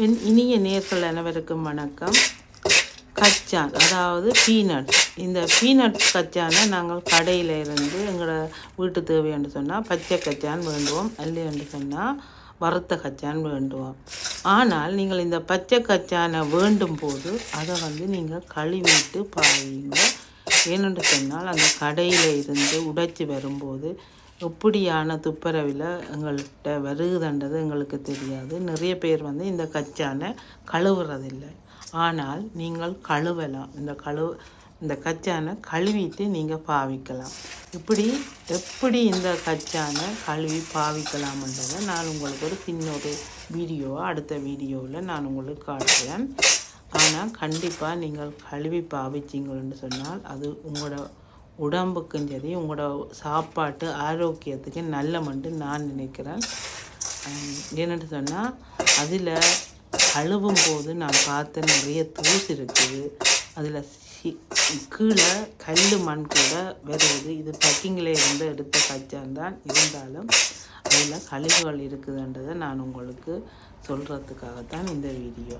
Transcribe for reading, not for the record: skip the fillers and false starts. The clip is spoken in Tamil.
என் இனிய நேர்கள் அனைவருக்கும் வணக்கம். கச்சான் அதாவது பீனட். இந்த பீனட் கச்சானை நாங்கள் கடையில் இருந்து எங்களோட வீட்டு தேவைன்னு சொன்னால் பச்சை கச்சான் வேண்டுவோம், இல்லைன்னு சொன்னால் வறுத்த கச்சான் வேண்டுவோம். ஆனால் நீங்கள் இந்த பச்சை கச்சானை வேண்டும் போது அதை நீங்கள் கழுவிட்டு பாருங்க. ஏனென்று சொன்னால் அந்த கடையில் இருந்து உடைச்சி வரும்போது எப்படியான துப்புரவில் எங்கள்கிட்ட வருகுதுன்றது எங்களுக்கு தெரியாது. நிறைய பேர் இந்த கச்சானை கழுவுறதில்லை. ஆனால் நீங்கள் கழுவலாம். இந்த கச்சானை கழுவிட்டு நீங்கள் பாவிக்கலாம். எப்படி இந்த கச்சானை கழுவி பாவிக்கலாம்ன்றதை நான் உங்களுக்கு ஒரு சின்ன அடுத்த வீடியோவில் நான் உங்களுக்கு காட்டுறேன். ஆனால் கண்டிப்பாக நீங்கள் கழுவி பாவிச்சிங்கன்னு சொன்னால் அது உங்களோட உடம்புக்கும் சரி உங்களோட சாப்பாட்டு ஆரோக்கியத்துக்கு நல்லமன்று நான் நினைக்கிறேன். ஏன்னு சொன்னால் அதில் கழுவும் போது நான் பார்த்த நிறைய தூசு இருக்குது. அதில் கீழே கல் மண் கூட வருது. இது பக்கிங்கில் இருந்து எடுத்த கச்சான் தான், இருந்தாலும் அதில் கழிவுகள் இருக்குதுன்றதை நான் உங்களுக்கு சொல்கிறதுக்காகத்தான் இந்த வீடியோ.